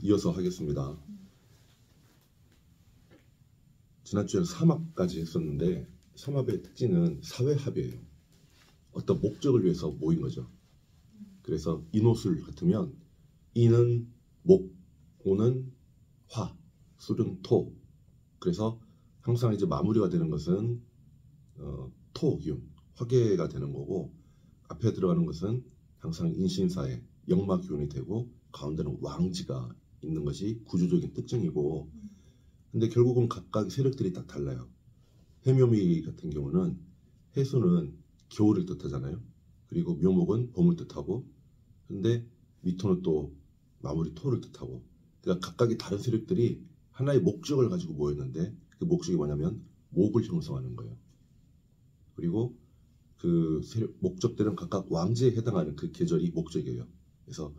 이어서 하겠습니다. 지난주에는 삼합까지 했었는데 삼합의 특징은 사회합이에요. 어떤 목적을 위해서 모인 거죠. 그래서 인호술 같으면 인은 목, 오는 화, 술은 토. 그래서 항상 이제 마무리가 되는 것은 토기운, 화계가 되는 거고, 앞에 들어가는 것은 항상 인신사의 역마기운이 되고, 가운데는 왕지가 있는 것이 구조적인 특징이고, 근데 결국은 각각 세력들이 딱 달라요. 해묘미 같은 경우는 해수는 겨울을 뜻하잖아요. 그리고 묘목은 봄을 뜻하고, 근데 미토는 또 마무리 토를 뜻하고, 그러니까 각각의 다른 세력들이 하나의 목적을 가지고 모였는데, 그 목적이 뭐냐면 목을 형성하는 거예요. 그리고 그 목적들은 각각 왕지에 해당하는 그 계절이 목적이에요. 그래서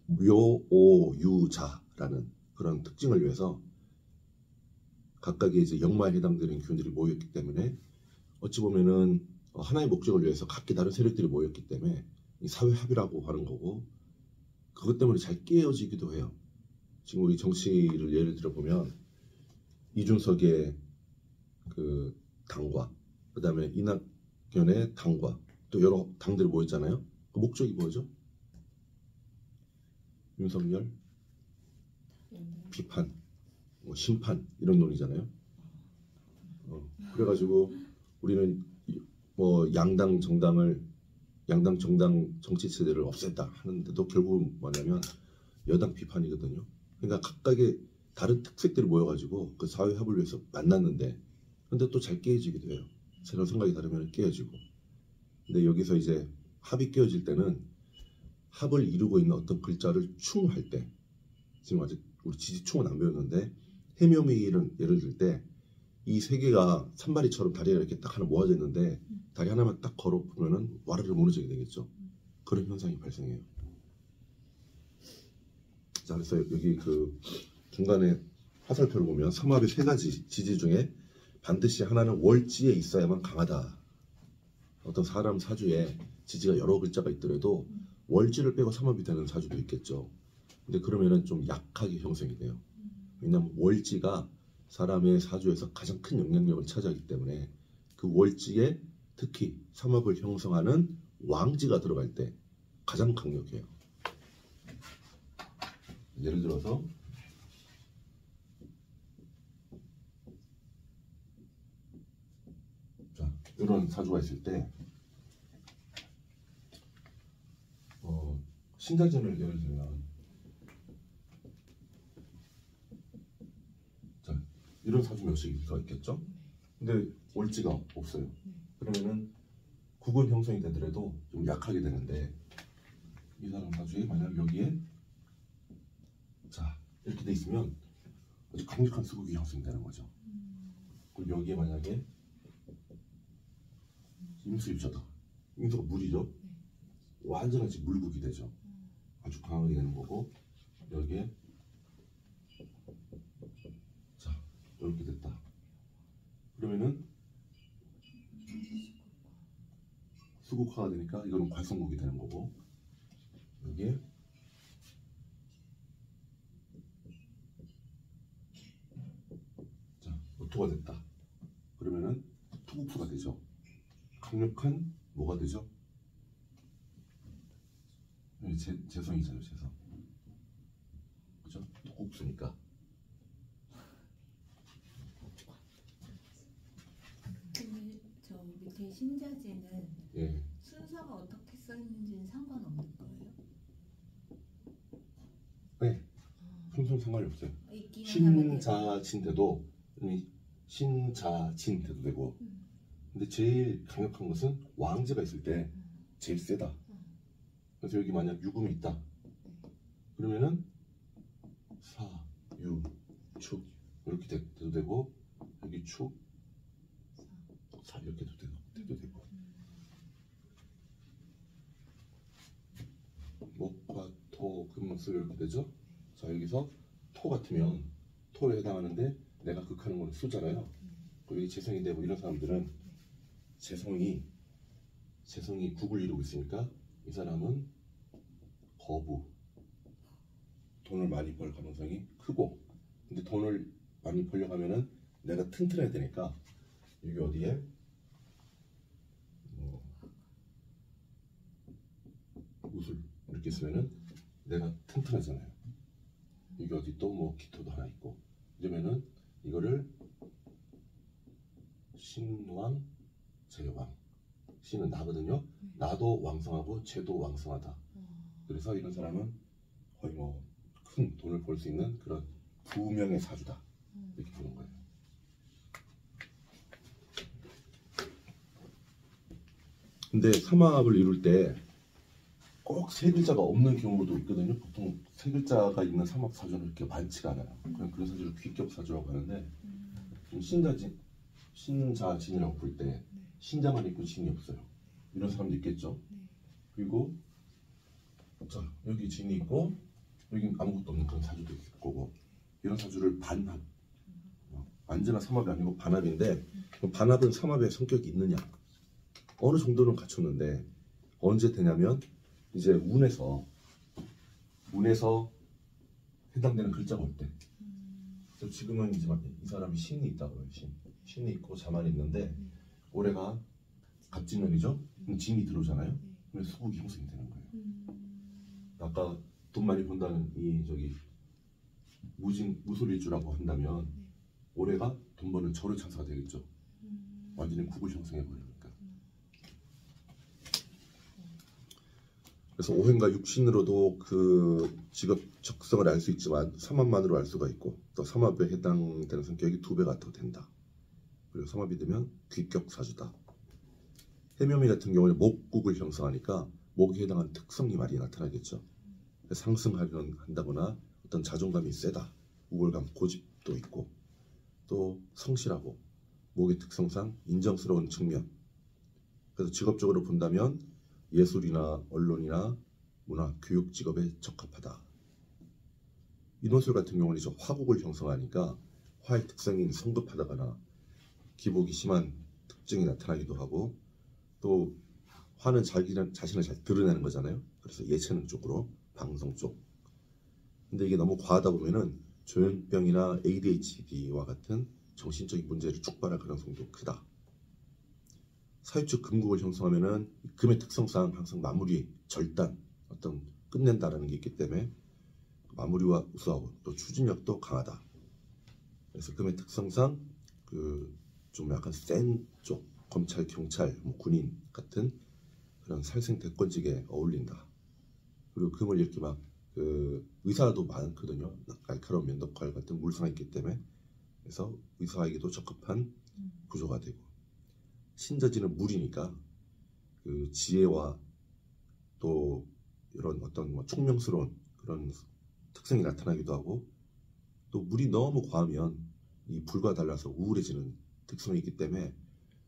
묘, 오, 유, 자라는 그런 특징을 위해서 각각의 이제 역마에 해당되는 기운들이 모였기 때문에 어찌 보면은 하나의 목적을 위해서 각기 다른 세력들이 모였기 때문에 이 사회합이라고 하는 거고, 그것 때문에 잘 깨어지기도 해요. 지금 우리 정치를 예를 들어 보면 이준석의 그 당과 그 다음에 이낙연의 당과 또 여러 당들이 모였잖아요. 그 목적이 뭐죠? 윤석열 비판, 뭐 심판 이런 논의잖아요. 그래가지고 우리는 뭐 양당 정당 정치 체제를 없앴다 하는데도 결국은 뭐냐면 여당 비판이거든요. 그러니까 각각의 다른 특색들이 모여가지고 그 사회 합을 위해서 만났는데, 근데 또 잘 깨어지기도 해요. 서로 생각이 다르면 깨어지고. 근데 여기서 이제 합이 깨어질 때는 합을 이루고 있는 어떤 글자를 충할 때, 지금 아직 우리 지지충은 안 배웠는데 해묘미는 예를 들 때 이 세 개가 산마리처럼 다리가 이렇게 딱 하나 모아져 있는데 다리 하나만 딱 걸어 보면은 와르르 무너지게 되겠죠. 그런 현상이 발생해요. 자, 그래서 여기 그 중간에 화살표를 보면 삼합의 세 가지 지지 중에 반드시 하나는 월지에 있어야만 강하다. 어떤 사람 사주에 지지가 여러 글자가 있더라도 월지를 빼고 삼합이 되는 사주도 있겠죠. 근데 그러면은 좀 약하게 형성이 돼요. 왜냐하면 월지가 사람의 사주에서 가장 큰 영향력을 차지하기 때문에 그 월지에 특히 삼합을 형성하는 왕지가 들어갈 때 가장 강력해요. 예를 들어서 자, 이런 사주가 있을 때 신자전을 예를 들면 자, 이런 사주 몇씩가 있겠죠? 근데 월지가 없어요. 그러면은 국은 형성이 되더라도 좀 약하게 되는데, 이 사람 사주에 만약 여기에 자 이렇게 돼 있으면 아주 강력한 수국이 형성되는 거죠. 그리고 여기에 만약에 임수입자다. 임수가 물이죠. 완전한 물국이 되죠. 아주 강하게 되는 거고, 여기에 자 이렇게 됐다. 그러면은 수국화가 되니까 이거는 괄성국이 되는 거고, 여기에 자 오토가 됐다. 그러면은 투국수가 되죠. 강력한 뭐가 되죠? 재성이잖아요. 재성. 그죠? 토국수니까. 근데 저 밑에 신자지는 예. 순서가 어떻게 써 있는지는 상관없는 거예요? 네. 순서는 상관이 없어요. 있기는 신자진돼도 신자진돼도 되고. 근데 제일 강력한 것은 왕지가 있을 때 제일 세다. 그래서 여기 만약 유금이 있다. 그러면은 사, 유, 축 이렇게 돼도 되고, 여기 축, 사 이렇게 돼도 되고. 목과 토, 금, 술 이렇게 되죠. 자 여기서 토 같으면 토에 해당하는데 내가 극하는 건 수잖아요. 그리고 여기 재성이 되고, 이런 사람들은 재성이 국을 이루고 있으니까 이 사람은 거부, 돈을 많이 벌 가능성이 크고, 근데 돈을 많이 벌려고 하면은 내가 튼튼해야 되니까 여기 어디에 우술 이렇게 쓰면은 내가 튼튼하잖아요. 여기 어디 또 뭐 기토도 하나 있고 이러면은 이거를 신왕 제왕, 신은 나거든요. 나도 왕성하고 쟤도 왕성하다. 그래서 이런 사람은 거의 뭐 큰 돈을 벌 수 있는 그런 부명의 사주다 이렇게 보는 거예요. 근데 삼합을 이룰 때 꼭 세 글자가 없는 경우도 있거든요. 보통 세 글자가 있는 삼합 사주는 그렇게 많지가 않아요. 그런 사주를 귀격 사주라고 하는데, 신자진이라고 볼 때 신자만 있고 진이 없어요. 이런 사람도 있겠죠. 그리고 자, 여기 진이 있고 여기 아무것도 없는 그런 사주도 있을 거고, 이런 사주를 반합, 완전한 삼합이 아니고 반합인데, 반합은 삼합의 성격이 있느냐, 어느 정도는 갖췄는데 언제 되냐면 이제 운에서 해당되는 글자가 올 때. 그래서 지금은 이제 이 사람이 신이 있다고요. 신이 있고 자만이 있는데 올해가 갑진년이죠. 그럼 진이 들어오잖아요. 그러면 수국이 형성이 되는 거예요. 아까 돈 많이 번다는 이 저기 무술일주라고 한다면 올해가 돈 버는 절의 찬사가 되겠죠. 완전히 국을 형성해 버리니까. 그래서 오행과 육신으로도 그 직업 적성을 알 수 있지만 삼합만으로 알 수가 있고, 또 삼합에 해당되는 성격이 2배가 더 된다. 그리고 삼합이 되면 귀격 사주다. 해묘미 같은 경우는 목국을 형성하니까 목에 해당하는 특성이 많이 나타나겠죠. 상승한다거나 어떤 자존감이 세다, 우월감, 고집도 있고, 또 성실하고 목의 특성상 인정스러운 측면. 그래서 직업적으로 본다면 예술이나 언론이나 문화, 교육 직업에 적합하다. 인호술 같은 경우는 이제 화국을 형성하니까 화의 특성인 성급하다거나 기복이 심한 특징이 나타나기도 하고, 또 화는 자신을 잘 드러내는 거잖아요. 그래서 예체능 쪽으로, 방송 쪽. 근데 이게 너무 과하다 보면은 조현병이나 ADHD와 같은 정신적인 문제를 촉발할 가능성도 크다. 사유축 금국을 형성하면은 금의 특성상 항상 마무리, 절단, 어떤 끝낸다라는 게 있기 때문에 마무리와 우수하고 또 추진력도 강하다. 그래서 금의 특성상 그 좀 약간 센 쪽, 검찰, 경찰, 뭐 군인 같은 그런 살생 대권직에 어울린다. 그리고 금을 이렇게 막 그 의사도 많거든요. 날카로운 면도칼 같은 물성이 있기 때문에. 그래서 의사에게도 적합한 구조가 되고, 신자지는 물이니까 그 지혜와 또 이런 어떤 뭐 총명스러운 그런 특성이 나타나기도 하고, 또 물이 너무 과하면 이 불과 달라서 우울해지는 특성이 있기 때문에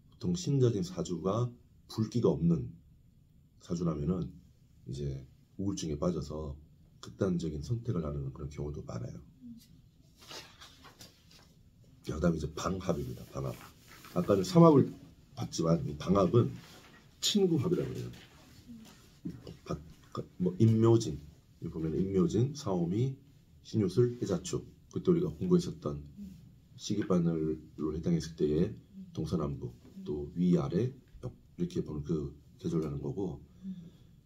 보통 신자진 사주가 불기가 없는 사주라면은 이제 우울증에 빠져서 극단적인 선택을 하는 그런 경우도 많아요. 그다음에 이제 방합입니다. 방합. 아까는 삼합을 봤지만 이 방합은 친구합이라고 해요. 뭐 임묘진, 여기 보면 임묘진, 사오미, 신유술, 해자축, 그때 우리가 공부했었던 시기바늘로 해당했을 때의 동서남북, 또 위아래 이렇게 보는 그 계절하는 거고,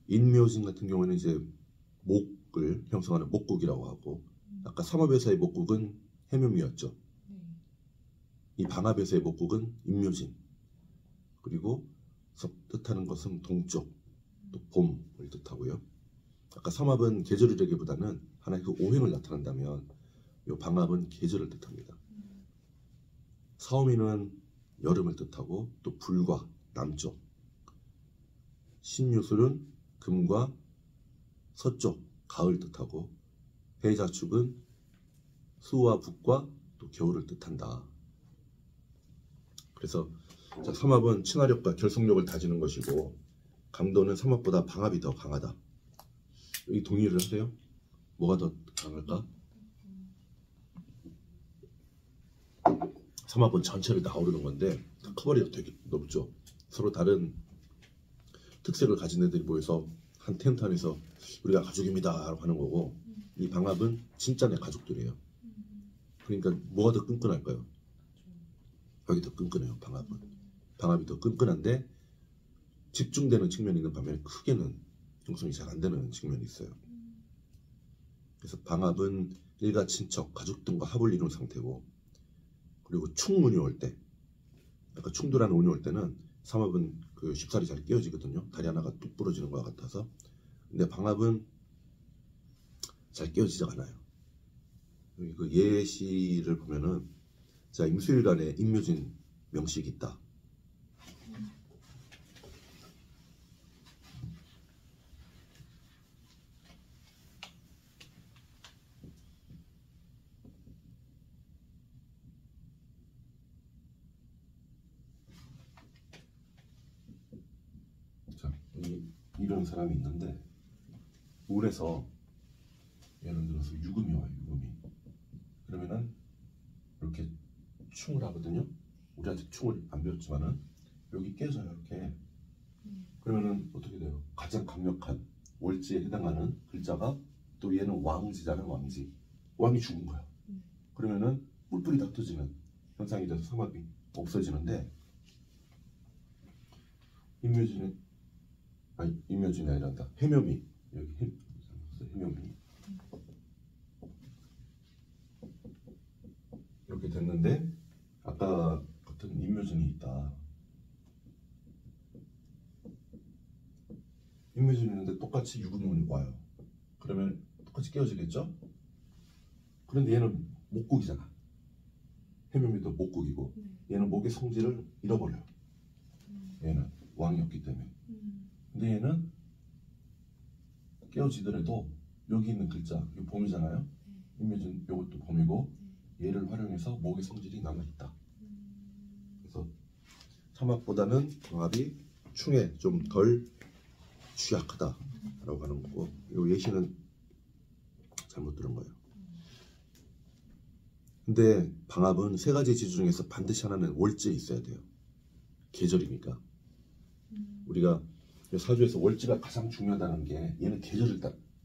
인묘진 같은 경우는 이제 목을 형성하는 목국이라고 하고, 아까 삼합에서의 목국은 해묘미였죠. 이 방합에서의 목국은 임묘진, 그리고 뜻하는 것은 동쪽, 또 봄을 뜻하고요. 아까 삼합은 계절이라기보다는 하나의 그 오행을 나타낸다면 이 방합은 계절을 뜻합니다. 사오미는 여름을 뜻하고 또 불과 남쪽, 신유술은 금과 서쪽, 가을 뜻하고, 해자축은 수와 북과 또 겨울을 뜻한다. 그래서 삼합은 친화력과 결속력을 다지는 것이고, 강도는 삼합보다 방합이 더 강하다. 여기 동의를 하세요? 뭐가 더 강할까? 삼합은 전체를 다 아우르는 건데 커버리가 되게 넓죠. 서로 다른 특색을 가진 애들이 모여서 한 텐트 안에서 우리가 가족입니다라고 하는 거고, 이 방합은 진짜 내 가족들이에요. 그러니까 뭐가 더 끈끈할까요? 여기 더 끈끈해요. 방합은. 방합이 더 끈끈한데 집중되는 측면이 있는 반면에 크게는 형성이 잘 안 되는 측면이 있어요. 그래서 방합은 일가 친척, 가족 등과 합을 이룬 상태고, 그리고 충운이 올 때, 약간 충돌하는 운이 올 때는 삼합은 그 쉽사리 잘 깨어지거든요. 다리 하나가 뚝 부러지는 것 같아서. 근데 방합은 잘 깨어지지 않아요. 여기 그 예시를 보면은, 자, 임수일간에 임묘진 명식이 있다. 자, 이런 사람이 있는데, 울에서 예를 들어서 유금이 와요. 유금이. 그러면은 이렇게 충을 하거든요. 우리 아직 충을 안 배웠지만은 여기 깨져요. 이렇게. 그러면은 어떻게 돼요? 가장 강력한 월지에 해당하는 글자가, 또 얘는 왕지잖아요. 왕지. 왕이 죽은 거야. 그러면은 뿔뿔이 다 터지는 현상이 돼서 삼합이 없어지는데, 임묘진이 아니란다. 해묘미. 여기 해묘미. 이렇게 됐는데, 아까 같은 임묘진이 있다. 임묘진이 있는데 똑같이 유금운이 와요. 그러면 똑같이 깨어지겠죠? 그런데 얘는 목국이잖아. 해묘미도 목국이고, 얘는 목의 성질을 잃어버려요. 얘는 왕이었기 때문에. 근데 얘는 깨어지더라도 여기 있는 글자, 이 봄이잖아요. 임묘진 이것도 봄이고, 얘를 활용해서 목의 성질이 남아있다. 그래서 삼합보다는 방합이 충에 좀 덜 취약하다라고 하는 거고, 이 예시는 잘못 들은 거예요. 근데 방합은 세 가지 지주 중에서 반드시 하나는 월지에 있어야 돼요. 계절이니까. 우리가 사주에서 월지가 가장 중요하다는 게, 얘는 계절을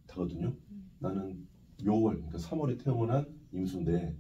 타거든요. 나는 묘월, 그러니까 3월에 태어난 임수인데